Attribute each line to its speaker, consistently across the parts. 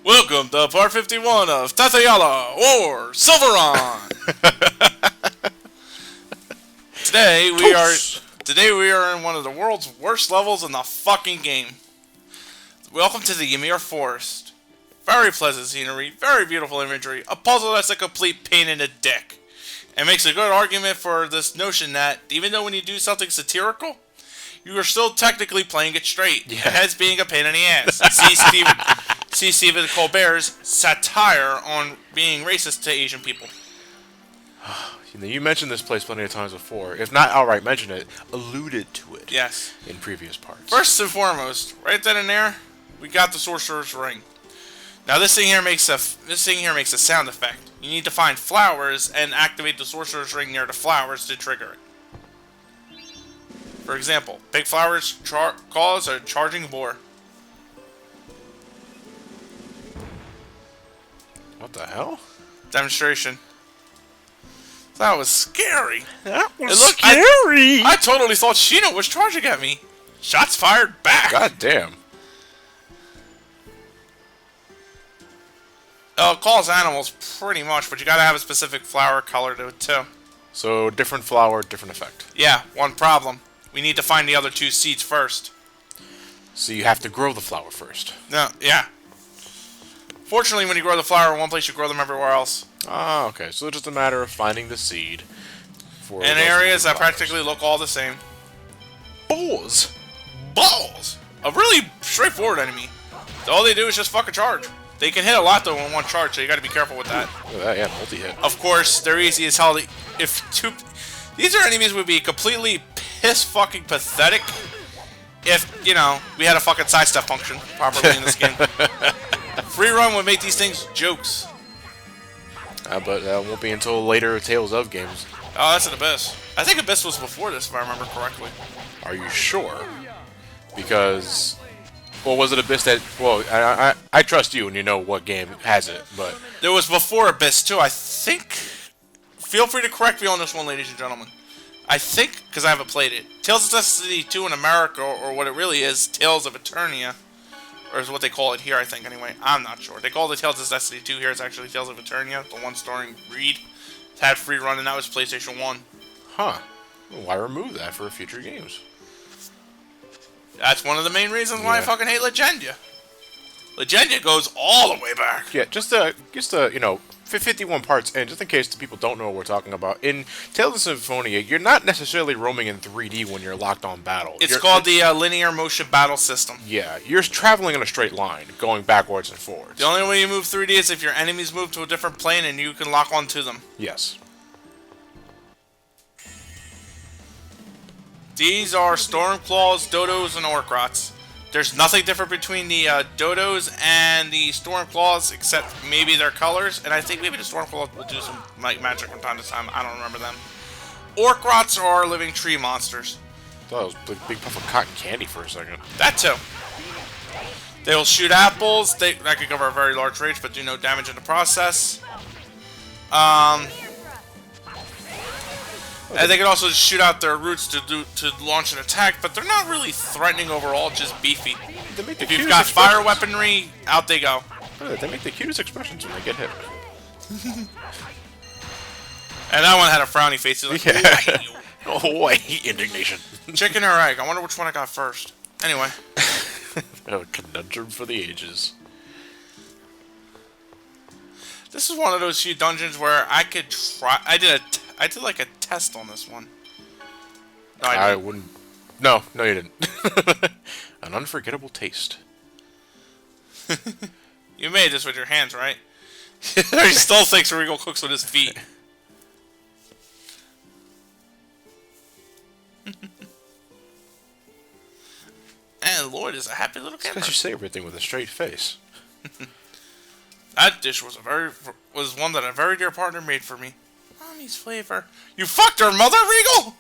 Speaker 1: Welcome to part 51 of Tatayala or Silveron. Today we are in one of the world's worst levels in the fucking game. Welcome to the Ymir Forest. Very pleasant scenery, very beautiful imagery, a puzzle that's a complete pain in the dick. It makes a good argument for this notion that even though when you do something satirical, you are still technically playing it straight. Yeah. Hence being a pain in the ass. See Stephen Colbert's satire on being racist to Asian people.
Speaker 2: You mentioned this place plenty of times before. If not outright mentioned it, alluded to it.
Speaker 1: Yes.
Speaker 2: In previous parts.
Speaker 1: First and foremost, right then and there, we got the Sorcerer's Ring. Now this thing here makes a sound effect. You need to find flowers and activate the Sorcerer's Ring near the flowers to trigger it. For example, big flowers cause a charging boar.
Speaker 2: What the hell?
Speaker 1: Demonstration. That was scary.
Speaker 2: That was scary.
Speaker 1: I totally thought Sheena was charging at me. Shots fired back.
Speaker 2: God damn.
Speaker 1: It calls animals pretty much, but you gotta have a specific flower color to it too.
Speaker 2: So different flower, different effect.
Speaker 1: Yeah, one problem. We need to find the other two seeds first.
Speaker 2: So you have to grow the flower first.
Speaker 1: No, yeah. Fortunately, when you grow the flower in one place, you grow them everywhere else.
Speaker 2: Ah, okay. So it's just a matter of finding the seed.
Speaker 1: In areas that practically look all the same.
Speaker 2: Balls!
Speaker 1: Balls! A really straightforward enemy. All they do is just fucking charge. They can hit a lot though in one charge, so you gotta be careful with that.
Speaker 2: Look at that, yeah, multi-hit.
Speaker 1: Of course, they're easy as hell. These are enemies would be completely piss-fucking pathetic if, you know, we had a fucking sidestep function properly in this game. Free run would make these things jokes.
Speaker 2: But that won't be until later Tales of games.
Speaker 1: Oh, that's an Abyss. I think Abyss was before this, if I remember correctly.
Speaker 2: Are you sure? Because, well, was it Abyss that? Well, I trust you, and you know what game has it. But
Speaker 1: there was before Abyss too. I think. Feel free to correct me on this one, ladies and gentlemen. I think because I haven't played it. Tales of Destiny 2 in America, or what it really is, Tales of Eternia. Or is what they call it here, I think, anyway. I'm not sure. They call it Tales of Destiny 2 here. It's actually Tales of Eternia, the one starring Reed. It had free run, and that was PlayStation 1.
Speaker 2: Huh. Well, why remove that for future games?
Speaker 1: That's one of the main reasons why I fucking hate Legendia. Legendia goes all the way back.
Speaker 2: Yeah, just you know, 51 parts, and just in case the people don't know what we're talking about, in Tales of Symphonia, you're not necessarily roaming in 3D when you're locked on battle.
Speaker 1: It's called the linear motion battle system.
Speaker 2: Yeah, you're traveling in a straight line, going backwards and forwards.
Speaker 1: The only way you move 3D is if your enemies move to a different plane and you can lock onto them.
Speaker 2: Yes.
Speaker 1: These are Stormclaws, Dodos, and Orcrots. There's nothing different between the Dodos and the Stormclaws except maybe their colors, and I think maybe the Stormclaws will do some magic from time to time. I don't remember them. Orcrots are living tree monsters.
Speaker 2: I thought it was a big puff of cotton candy for a second.
Speaker 1: That too. They'll shoot apples. That could cover a very large range, but do no damage in the process. And they can also shoot out their roots to launch an attack, but they're not really threatening overall, just beefy. If you've got fire weaponry, out they go.
Speaker 2: Oh, they make the cutest expressions when they get hit.
Speaker 1: And that one had a frowny face. Like,
Speaker 2: yeah. Oh, I hate indignation.
Speaker 1: Chicken or egg? I wonder which one I got first. Anyway.
Speaker 2: A conundrum for the ages.
Speaker 1: This is one of those few dungeons where I could try. I did like a test on this one. No, I
Speaker 2: wouldn't. No, you didn't. An unforgettable taste.
Speaker 1: You made this with your hands, right? He still thinks Regal cooks with his feet. And Lloyd is a happy little camper.
Speaker 2: Because you say everything with a straight face.
Speaker 1: That dish was one that a very dear partner made for me. Mommy's flavor. You fucked her mother, Regal?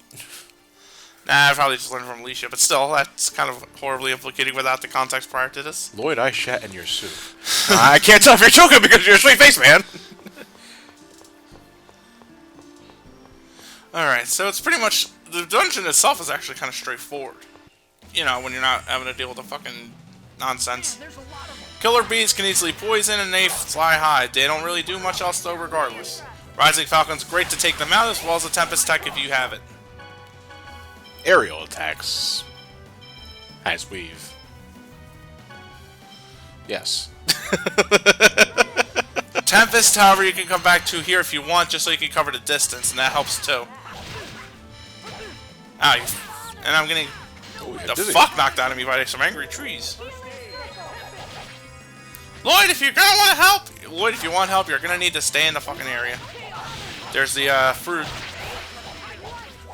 Speaker 1: Nah, I probably just learned from Alicia, but still, that's kind of horribly implicating without the context prior to this.
Speaker 2: Lloyd, I shat in your soup. I can't tell if you're joking because of your straight face, man.
Speaker 1: Alright, so it's pretty much... The dungeon itself is actually kind of straightforward. You know, when you're not having to deal with a fucking nonsense. Killer bees can easily poison and they fly high. They don't really do much else though regardless. Rising Falcon's great to take them out as well as a Tempest Tech if you have it.
Speaker 2: Aerial attacks. As we've... Yes.
Speaker 1: Tempest, however, you can come back to here if you want, just so you can cover the distance, and that helps too. Ow, and I'm getting the fuck knocked out of me by some angry trees. Lloyd, if you're gonna want help, Lloyd, if you want help, you're gonna need to stay in the fucking area. There's the fruit.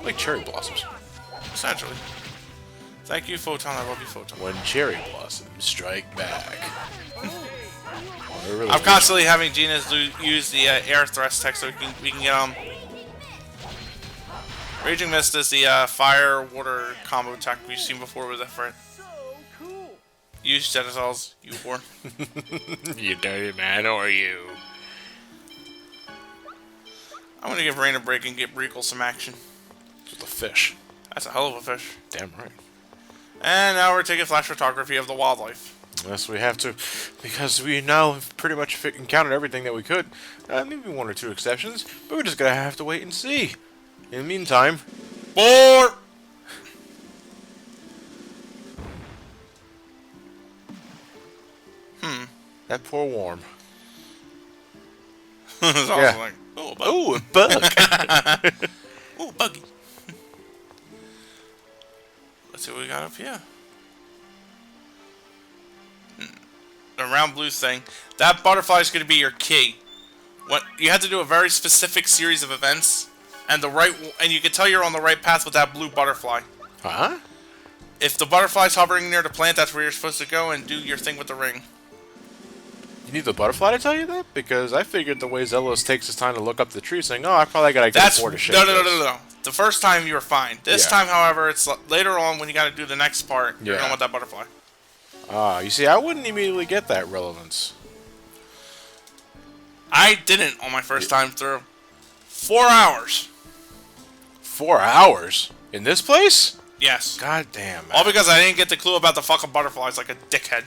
Speaker 2: Like cherry blossoms.
Speaker 1: Essentially. Thank you, Photon. I love you, Photon.
Speaker 2: When cherry blossoms strike back. Really
Speaker 1: I'm constantly having Gina's use the air thrust tech so we can get Raging Mist is the fire water combo tech we've seen before with Ifrit. Use genitals, you whore.
Speaker 2: You dirty man, or you?
Speaker 1: I'm gonna give Rain a break and get Regal some action.
Speaker 2: Just a fish.
Speaker 1: That's a hell of a fish.
Speaker 2: Damn right.
Speaker 1: And now we're taking flash photography of the wildlife.
Speaker 2: Yes, we have to, because we now have pretty much encountered everything that we could. Maybe one or two exceptions, but we're just gonna have to wait and see. In the meantime...
Speaker 1: Boar!
Speaker 2: That poor worm.
Speaker 1: It's also like, oh,
Speaker 2: ooh, a bug!
Speaker 1: Ooh, buggy. Let's see what we got up here. The round blue thing. That butterfly is going to be your key. What you have to do a very specific series of events, and you can tell you're on the right path with that blue butterfly.
Speaker 2: Huh?
Speaker 1: If the butterfly's hovering near the plant, that's where you're supposed to go and do your thing with the ring.
Speaker 2: You need the butterfly to tell you that? Because I figured the way Zelos takes his time to look up the tree, saying, "Oh, I probably gotta get four to shake."
Speaker 1: No. The first time you were fine. This time, however, it's later on when you got to do the next part. You're gonna want that butterfly.
Speaker 2: You see, I wouldn't immediately get that relevance.
Speaker 1: I didn't on my first time through. 4 hours.
Speaker 2: 4 hours? In this place?
Speaker 1: Yes.
Speaker 2: God damn, man.
Speaker 1: All because I didn't get the clue about the fucking butterflies like a dickhead.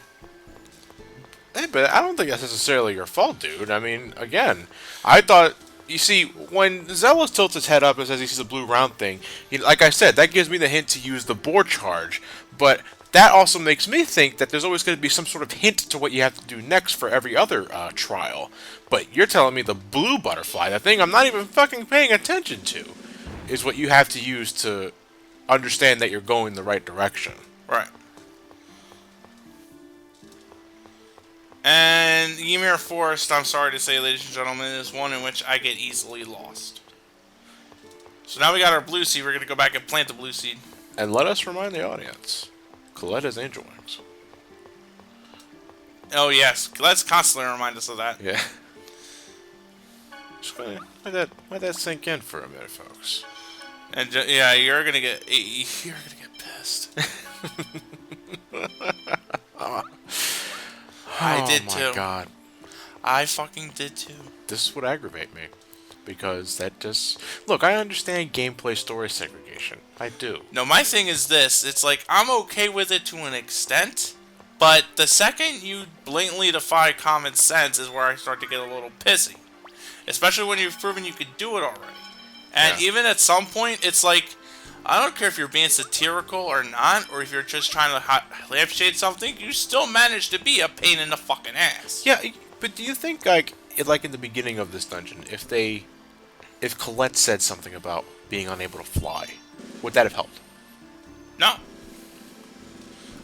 Speaker 2: Hey, but I don't think that's necessarily your fault, dude. I mean, again, I thought... You see, when Zelos tilts his head up and says he sees a blue round thing, like I said, that gives me the hint to use the boar charge. But that also makes me think that there's always going to be some sort of hint to what you have to do next for every other trial. But you're telling me the blue butterfly, that thing I'm not even fucking paying attention to, is what you have to use to understand that you're going the right direction.
Speaker 1: Right. And Ymir Forest, I'm sorry to say, ladies and gentlemen, is one in which I get easily lost. So now we got our blue seed. We're going to go back and plant the blue seed.
Speaker 2: And let us remind the audience, Colette has angel wings.
Speaker 1: Oh, yes. Let's constantly remind us of that.
Speaker 2: Yeah. Just gonna let that sink in for a minute, folks.
Speaker 1: And yeah, you're gonna get pissed. I did too.
Speaker 2: Oh my god.
Speaker 1: I fucking did too.
Speaker 2: This would aggravate me. Because that just... Look, I understand gameplay story segregation. I do.
Speaker 1: No, my thing is this. It's like, I'm okay with it to an extent. But the second you blatantly defy common sense is where I start to get a little pissy. Especially when you've proven you could do it already. And even at some point, it's like, I don't care if you're being satirical or not, or if you're just trying to lampshade something, you still manage to be a pain in the fucking ass.
Speaker 2: Yeah, but do you think, like in the beginning of this dungeon, if Colette said something about being unable to fly, would that have helped?
Speaker 1: No.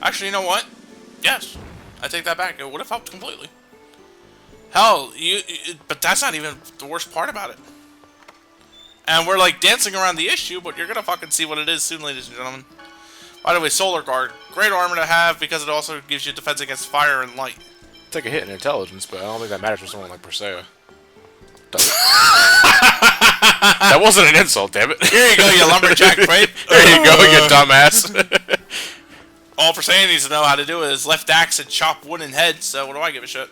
Speaker 1: Actually, you know what? Yes. I take that back. It would have helped completely. Hell, but that's not even the worst part about it. And we're like dancing around the issue, but you're gonna fucking see what it is soon, ladies and gentlemen. By the way, Solar Guard. Great armor to have because it also gives you defense against fire and light.
Speaker 2: Take a hit in intelligence, but I don't think that matters for someone like Persea. Does it? That wasn't an insult, damn it.
Speaker 1: Here you go, you lumberjack creep.
Speaker 2: There you go, you dumbass.
Speaker 1: All Persea needs to know how to do is lift axe and chop wooden heads, so what do I give a shit?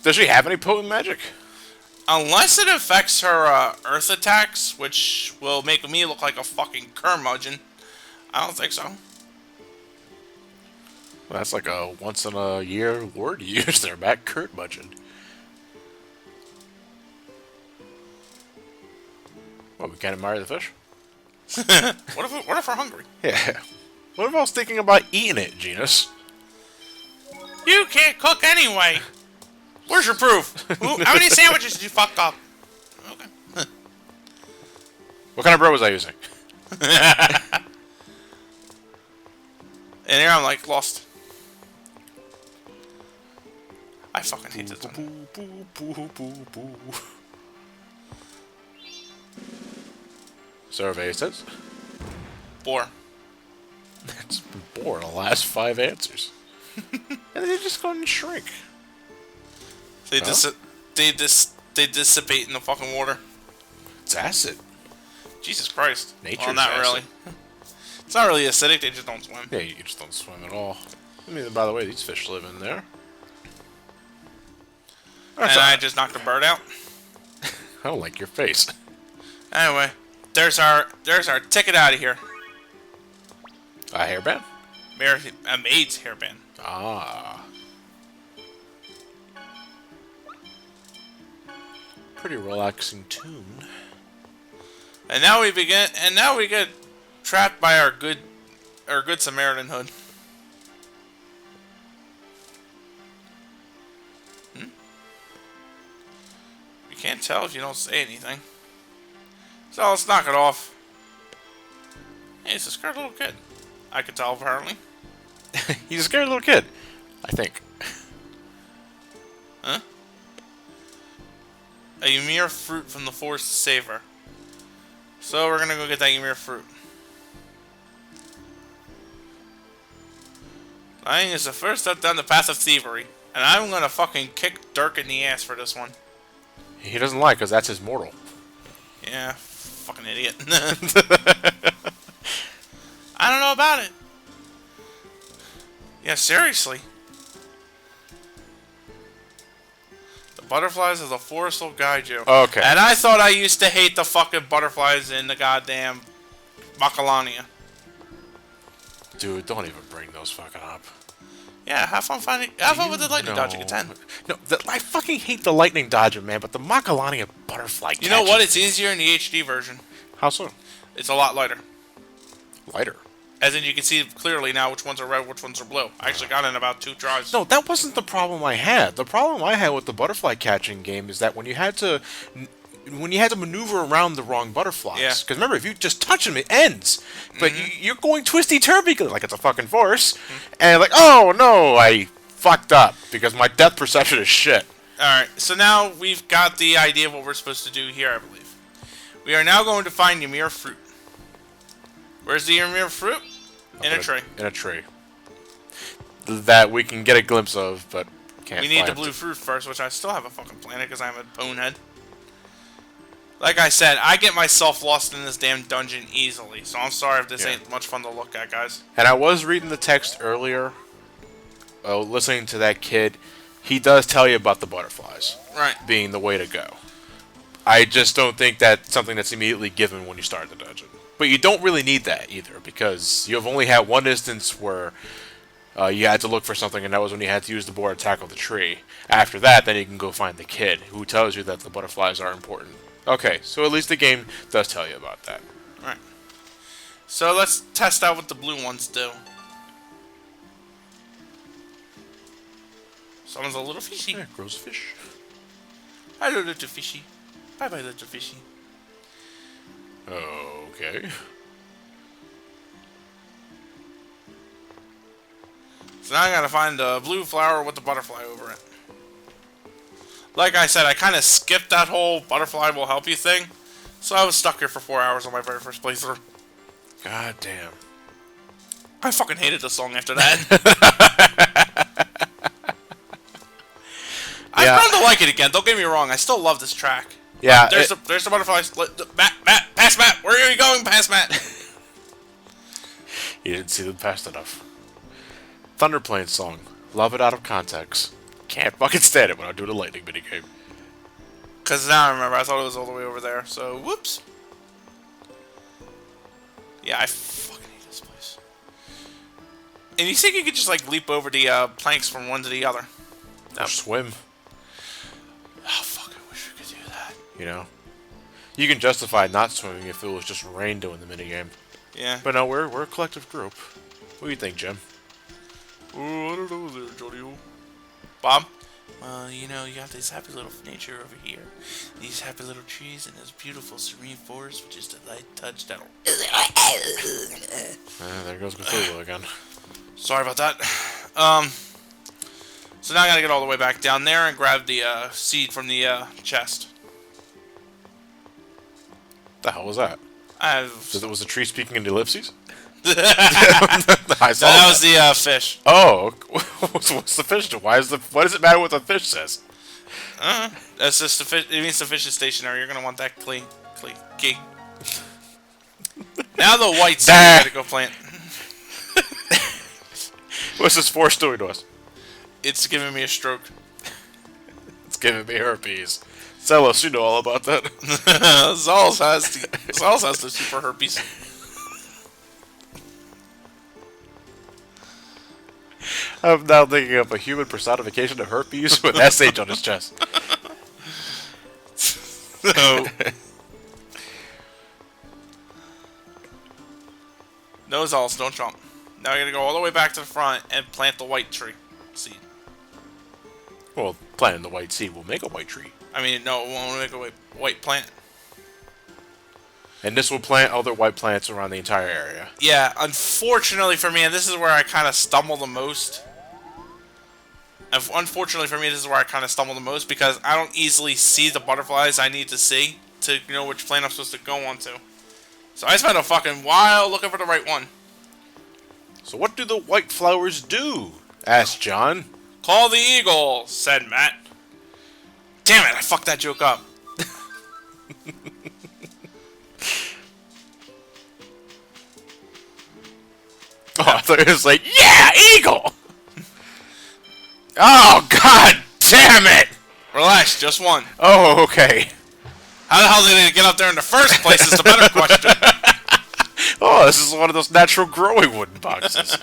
Speaker 2: Does she have any potent magic?
Speaker 1: Unless it affects her earth attacks, which will make me look like a fucking curmudgeon. I don't think so.
Speaker 2: Well, that's like a once-in-a-year word you use there, Matt. Curmudgeon. Well, we can't admire the fish?
Speaker 1: What if we're hungry?
Speaker 2: Yeah. What if I was thinking about eating it, Genus?
Speaker 1: You can't cook anyway. Where's your proof? How many sandwiches did you fuck up? Okay.
Speaker 2: What kind of bread was I using?
Speaker 1: And here I'm like lost. I fucking hate this one.
Speaker 2: Survey says.
Speaker 1: Bore.
Speaker 2: It's been bored the last 5 answers. And they're just going to shrink.
Speaker 1: They dissipate in the fucking water.
Speaker 2: It's acid.
Speaker 1: Jesus Christ.
Speaker 2: Nature's
Speaker 1: well, not
Speaker 2: acid.
Speaker 1: really. It's not really acidic, they just don't swim.
Speaker 2: Yeah, you just don't swim at all. I mean, by the way, these fish live in there.
Speaker 1: And I just knocked a bird out.
Speaker 2: I don't like your face.
Speaker 1: Anyway, there's our ticket out of here.
Speaker 2: A hairband?
Speaker 1: A maid's hairband.
Speaker 2: Ah. Pretty relaxing tune.
Speaker 1: And now we get trapped by our good Samaritan hood. You can't tell if you don't say anything. So let's knock it off. Hey, it's a scared little kid. I could tell apparently.
Speaker 2: He's a scared little kid, I think.
Speaker 1: Huh? A Ymir fruit from the forest to savor. So we're gonna go get that Ymir fruit. Lying is the first step down the path of thievery. And I'm gonna fucking kick Dirk in the ass for this one.
Speaker 2: He doesn't like, because that's his mortal.
Speaker 1: Yeah, fucking idiot. I don't know about it. Yeah, seriously. The butterflies of the forest will guide you.
Speaker 2: Okay.
Speaker 1: And I thought I used to hate the fucking butterflies in the goddamn Macalania.
Speaker 2: Dude, don't even bring those fucking up.
Speaker 1: Yeah, have fun with the lightning dodging at 10.
Speaker 2: No, I fucking hate the lightning dodger, man, but the Macalania butterfly
Speaker 1: You know what?
Speaker 2: catching
Speaker 1: It's easier in the HD version.
Speaker 2: How so?
Speaker 1: It's a lot lighter.
Speaker 2: Lighter.
Speaker 1: As in, you can see clearly now which ones are red, which ones are blue. I actually got it in about 2 tries.
Speaker 2: No, that wasn't the problem I had. The problem I had with the butterfly catching game is that when you had to maneuver around the wrong butterflies.
Speaker 1: Yeah.
Speaker 2: Because remember, if you just touch them, it ends. But you're going twisty-turvy like it's a fucking force. And like, oh no, I fucked up because my depth perception is shit.
Speaker 1: Alright, so now we've got the idea of what we're supposed to do here, I believe. We are now going to find Ymir fruit. Where's the Ymir fruit? In a tree.
Speaker 2: In a tree. That we can get a glimpse of, but can't
Speaker 1: We need the
Speaker 2: find.
Speaker 1: blue fruit first, which I still haven't fucking planted because I'm a bonehead. Like I said, I get myself lost in this damn dungeon easily, so I'm sorry if this ain't much fun to look at, guys.
Speaker 2: And I was reading the text earlier, listening to that kid. He does tell you about the butterflies.
Speaker 1: Right.
Speaker 2: Being the way to go. I just don't think that's something that's immediately given when you start the dungeon. But you don't really need that either, because you've only had one instance where you had to look for something, and that was when you had to use the board to tackle the tree. After that, then you can go find the kid, who tells you that the butterflies are important. Okay, so at least the game does tell you about that.
Speaker 1: Right. So let's test out what the blue ones do. Someone's a little fishy.
Speaker 2: Yeah, grows fish.
Speaker 1: Hello, little fishy. Bye-bye, little fishy.
Speaker 2: Okay.
Speaker 1: So now I gotta find the blue flower with the butterfly over it. Like I said, I kind of skipped that whole butterfly will help you thing. So I was stuck here for 4 hours on my very first playthrough.
Speaker 2: God damn.
Speaker 1: I fucking hated the song after that. I've grown to like it again, don't get me wrong, I still love this track.
Speaker 2: Yeah.
Speaker 1: There's the butterflies. Matt, past Matt, where are you going past Matt?
Speaker 2: You didn't see them fast enough. Thunderplane song. Love it out of context. Can't fucking stand it when I do the lightning minigame.
Speaker 1: Because now I remember, I thought it was all the way over there, so whoops. Yeah, I fucking hate this place. And you think you could just, like, leap over the planks from one to the other?
Speaker 2: Or swim.
Speaker 1: Oh, fuck, I wish we could do that.
Speaker 2: You know? You can justify not swimming if it was just rain doing the minigame.
Speaker 1: Yeah.
Speaker 2: But no, we're a collective group. What do you think, Jim?
Speaker 1: Oh, I don't know there, Johnny. Bob? You know, you have this happy little nature over here. These happy little trees and this beautiful serene forest with just a light touch that'll...
Speaker 2: There goes Cthulhu again.
Speaker 1: Sorry about that. So now I gotta get all the way back down there and grab the seed from the chest.
Speaker 2: The hell was that? Was the tree speaking in ellipses?
Speaker 1: I saw that was the fish.
Speaker 2: Oh, what's the fish do? Why does it matter what the fish says?
Speaker 1: That's just the fish. It means the fish is stationary. You're gonna want that key. Now the white seed you gotta go plant.
Speaker 2: What's this forest doing to us?
Speaker 1: It's giving me a stroke.
Speaker 2: It's giving me herpes. Zelos, you know all about that.
Speaker 1: Zols has the super herpes.
Speaker 2: I'm now thinking of a human personification of herpes with SH on his chest.
Speaker 1: No. No Zols, don't jump. Now you're gonna go all the way back to the front and plant the white tree seed.
Speaker 2: Well, planting the white seed will make a white tree.
Speaker 1: I mean, no, it won't make a white plant.
Speaker 2: And this will plant other white plants around the entire area.
Speaker 1: Yeah, unfortunately for me, and this is where I kind of stumble the most. Unfortunately for me, this is where I kind of stumble the most because I don't easily see the butterflies I need to see to know which plant I'm supposed to go onto. So I spent a fucking while looking for the right one.
Speaker 2: So what do the white flowers do? Asked John.
Speaker 1: Call the eagle, said Matt. Damn it, I fucked that joke up.
Speaker 2: Oh, I thought it was like, yeah, eagle! Oh, god damn it!
Speaker 1: Relax, just one.
Speaker 2: Oh, okay.
Speaker 1: How the hell did it get up there in the first place is the better question.
Speaker 2: Oh, this is one of those natural growing wooden boxes.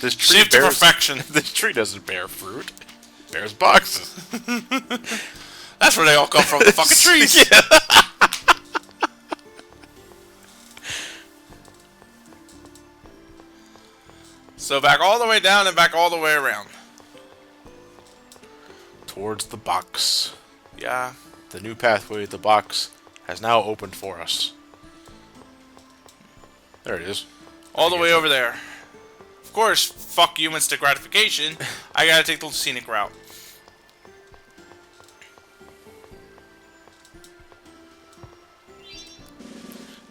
Speaker 2: This tree
Speaker 1: Shaped to perfection.
Speaker 2: This tree doesn't bear fruit. It bears boxes.
Speaker 1: That's where they all come from, the fucking trees.
Speaker 2: Yeah.
Speaker 1: So back all the way down and back all the way around.
Speaker 2: Towards the box.
Speaker 1: Yeah.
Speaker 2: The new pathway to the box has now opened for us. There it is.
Speaker 1: All the way over there. Of course, fuck you, instant gratification. I gotta take the scenic route.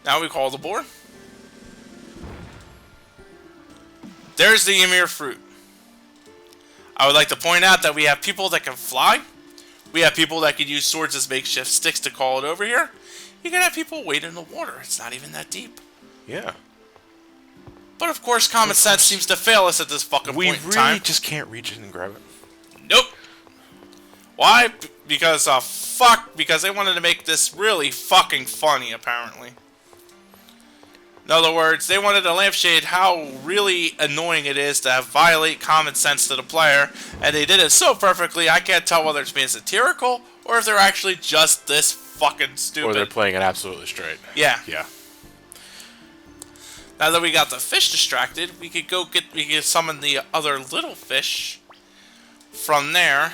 Speaker 1: Now we call the board. There's the Ymir fruit. I would like to point out that we have people that can fly. We have people that can use swords as makeshift sticks to call it over here. You can have people wade in the water. It's not even that deep.
Speaker 2: Yeah.
Speaker 1: But of course, common sense seems to fail us at this fucking point in time.
Speaker 2: We really just can't reach in and grab it.
Speaker 1: Nope. Why? Because, fuck. Because they wanted to make this really fucking funny, apparently. In other words, they wanted to lampshade how really annoying it is to violate common sense to the player, and they did it so perfectly, I can't tell whether it's being satirical, or if they're actually just this fucking stupid.
Speaker 2: Or they're playing it absolutely straight.
Speaker 1: Yeah.
Speaker 2: Yeah.
Speaker 1: Now that we got the fish distracted, we could summon the other little fish from there,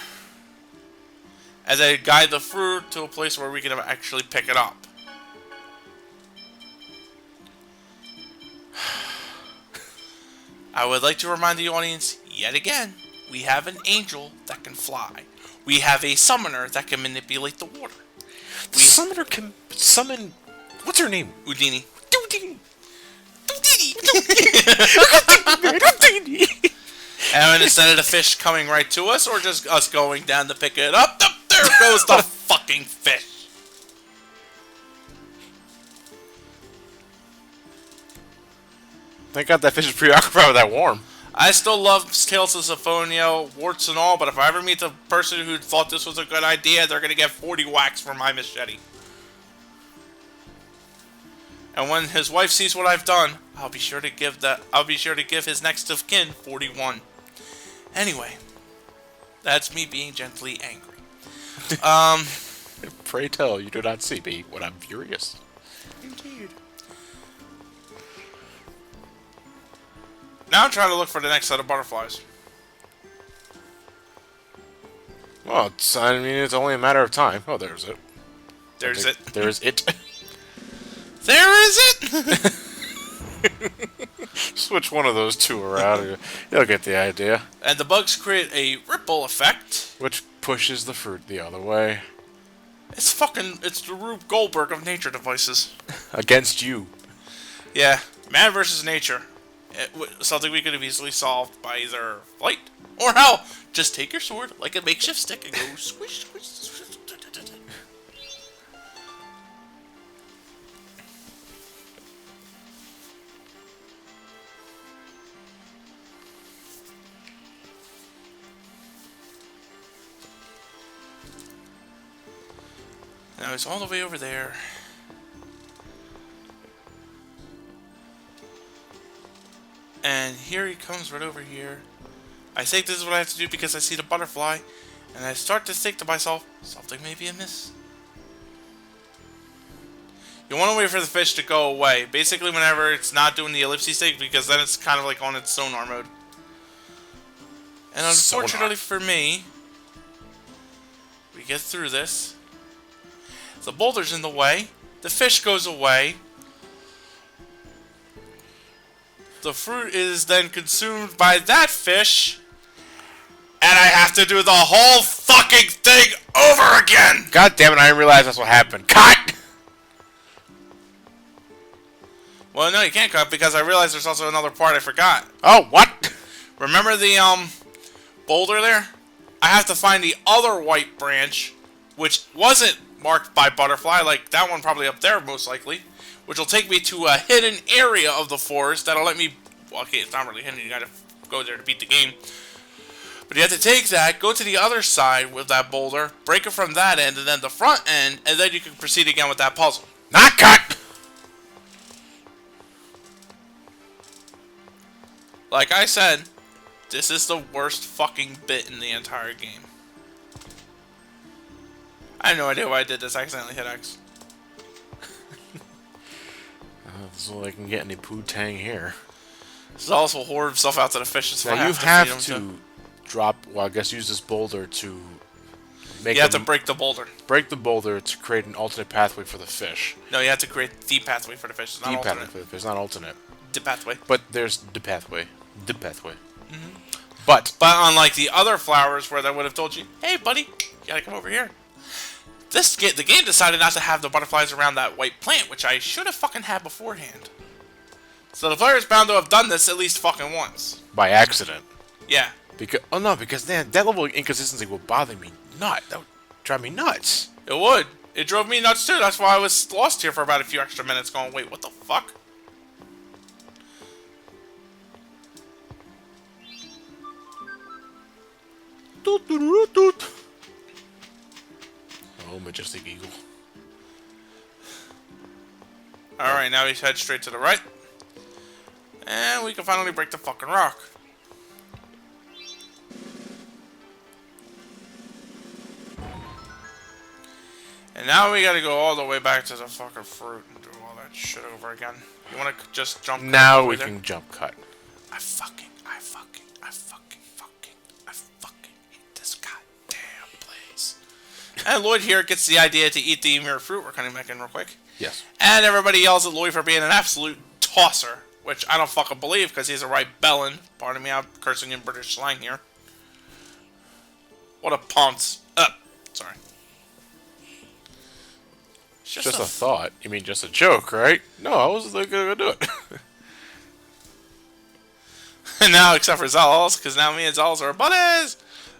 Speaker 1: and then guide the fruit to a place where we can actually pick it up. I would like to remind the audience, yet again, we have an angel that can fly. We have a summoner that can manipulate the water.
Speaker 2: The summoner can summon... What's her name?
Speaker 1: Udini. And instead of the fish coming right to us, or just us going down to pick it up, there goes the fucking fish.
Speaker 2: Thank God that fish is preoccupied with that worm.
Speaker 1: I still love Tales of Symphonia, warts and all, but if I ever meet the person who thought this was a good idea, they're gonna get 40 whacks for my machete. And when his wife sees what I've done, I'll be sure to give his next of kin 41. Anyway, that's me being gently angry.
Speaker 2: Pray tell, you do not see me when I'm furious.
Speaker 1: Indeed. Now I'm trying to look for the next set of butterflies.
Speaker 2: Well, I mean, it's only a matter of time. Oh, there's it.
Speaker 1: There's it.
Speaker 2: There's it.
Speaker 1: There is it!
Speaker 2: Switch one of those two around. You'll get the idea.
Speaker 1: And the bugs create a ripple effect.
Speaker 2: Which pushes the fruit the other way.
Speaker 1: It's the Rube Goldberg of nature devices.
Speaker 2: Against you.
Speaker 1: Yeah, man versus nature. Something we could have easily solved by either flight or hell. Just take your sword like a makeshift stick and go squish, squish, squish. Now it's all the way over there. And here he comes right over here. I think this is what I have to do because I see the butterfly. And I start to think to myself, something may be amiss. You want to wait for the fish to go away. Basically whenever it's not doing the ellipse stick, because then it's kind of like on its sonar mode. And unfortunately for me, we get through this. The boulder's in the way. The fish goes away. The fruit is then consumed by that fish. And I have to do the whole fucking thing over again!
Speaker 2: God damn it, I didn't realize that's what happened. Cut!
Speaker 1: Well, no, you can't cut because I realized there's also another part I forgot.
Speaker 2: Oh, what?
Speaker 1: Remember the, boulder there? I have to find the other white branch, which wasn't marked by butterfly, like that one probably up there most likely, which will take me to a hidden area of the forest that'll let me, well, okay, it's not really hidden, you gotta go there to beat the game, but you have to take that, go to the other side with that boulder, break it from that end, and then the front end, and then you can proceed again with that puzzle.
Speaker 2: Not cut!
Speaker 1: Like I said, this is the worst fucking bit in the entire game. I have no idea why I did this. I accidentally hit X.
Speaker 2: So I can get any poo-tang here.
Speaker 1: Zalus will hoard himself out to the fishes.
Speaker 2: Now you have to drop, well, I guess use this boulder to make
Speaker 1: You have to break the boulder.
Speaker 2: Break the boulder to create an alternate pathway for the fish.
Speaker 1: No, you have to create the pathway for the fish. It's not alternate.
Speaker 2: Pathway for the fish, not alternate.
Speaker 1: The pathway.
Speaker 2: But there's the pathway. The pathway.
Speaker 1: Mm-hmm.
Speaker 2: But
Speaker 1: unlike the other flowers where they would have told you, hey buddy, you gotta come over here. The game decided not to have the butterflies around that white plant, which I should have fucking had beforehand. So the player is bound to have done this at least fucking once.
Speaker 2: By accident.
Speaker 1: Yeah.
Speaker 2: Because that level of inconsistency will bother me nuts. That would drive me nuts.
Speaker 1: It would. It drove me nuts too. That's why I was lost here for about a few extra minutes going, wait, what the fuck?
Speaker 2: Doot, doot, doot, doot. Oh, majestic eagle.
Speaker 1: Alright, now we head straight to the right. And we can finally break the fucking rock. And now we gotta go all the way back to the fucking fruit and do all that shit over again. You wanna just jump cut?
Speaker 2: Now we can jump cut.
Speaker 1: I fucking hate this goddamn place. And Lloyd here gets the idea to eat the Ymir fruit. We're cutting back in real quick.
Speaker 2: Yes.
Speaker 1: And everybody yells at Lloyd for being an absolute tosser, which I don't fucking believe because he's a right bellend. Pardon me, I'm cursing in British slang here. What a ponce. Sorry.
Speaker 2: It's just a thought. You mean just a joke, right? No, I wasn't gonna do it.
Speaker 1: And now, except for Zalus, because now me and Zalus are buddies.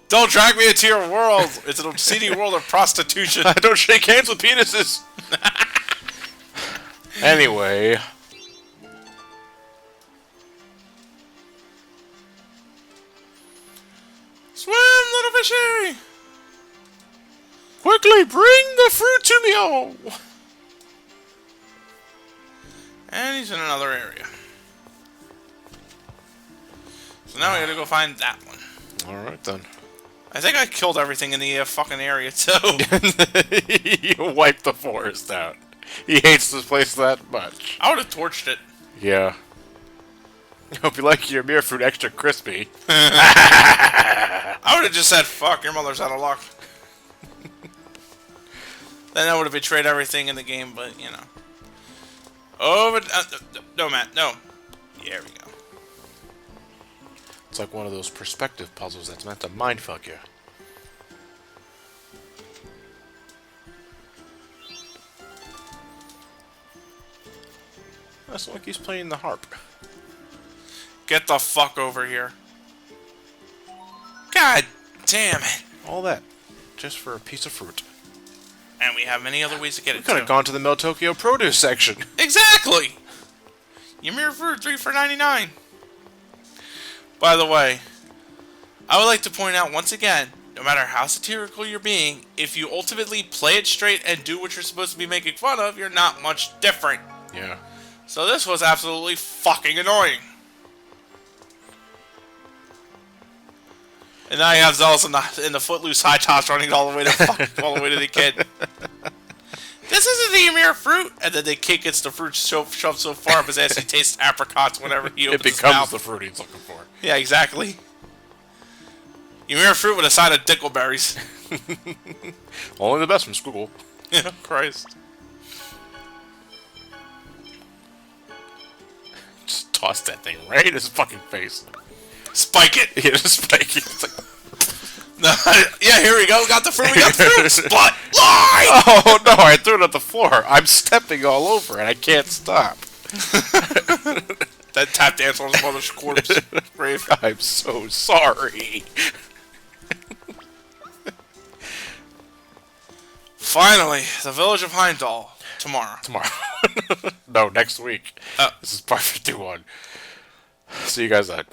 Speaker 1: Don't drag me into your world. It's an seedy world of prostitution.
Speaker 2: I don't shake hands with penises. Anyway.
Speaker 1: Swim, little fishy!
Speaker 2: Quickly, bring the fruit to me! Oh.
Speaker 1: And he's in another area. So now we gotta go find that one.
Speaker 2: Alright then.
Speaker 1: I think I killed everything in the fucking area too.
Speaker 2: You wiped the forest out. He hates this place that much.
Speaker 1: I would have torched it.
Speaker 2: Yeah. Hope you like your Ymir fruit extra crispy.
Speaker 1: I would have just said, fuck, your mother's out of luck. Then I would have betrayed everything in the game, but, you know. Oh, but, no, Matt, no. There we go.
Speaker 2: It's like one of those perspective puzzles that's meant to mindfuck you. That's like he's playing the harp.
Speaker 1: Get the fuck over here. God damn it.
Speaker 2: All that. Just for a piece of fruit.
Speaker 1: And we have many other ways to get
Speaker 2: We
Speaker 1: it,
Speaker 2: could have gone to the Mel Tokyo produce section.
Speaker 1: Exactly! Ymir fruit, 3 for 99. By the way, I would like to point out once again, no matter how satirical you're being, if you ultimately play it straight and do what you're supposed to be making fun of, you're not much different.
Speaker 2: Yeah.
Speaker 1: So this was absolutely fucking annoying. And now you have Zealous in the footloose high tops running all the way to all the way to the kid. This isn't the Ymir fruit, and then the kid gets the fruit shoved so far up his ass he tastes apricots whenever he opens his mouth.
Speaker 2: It becomes the fruit he's looking for.
Speaker 1: Yeah, exactly. Ymir fruit with a side of dickleberries.
Speaker 2: Only the best from school.
Speaker 1: Yeah, Christ.
Speaker 2: Just toss that thing right in his fucking face.
Speaker 1: Spike it!
Speaker 2: Yeah, just spike it. It's like...
Speaker 1: No, yeah, here we go. Got the fruit. We got the fruit. Spot. Lie!
Speaker 2: Oh no, I threw it at the floor. I'm stepping all over and I can't stop.
Speaker 1: That tap dance on his mother's corpse. Brave.
Speaker 2: I'm so sorry.
Speaker 1: Finally, the village of Heimdall. Tomorrow.
Speaker 2: No, next week.
Speaker 1: Oh.
Speaker 2: This is part 51. See you guys then.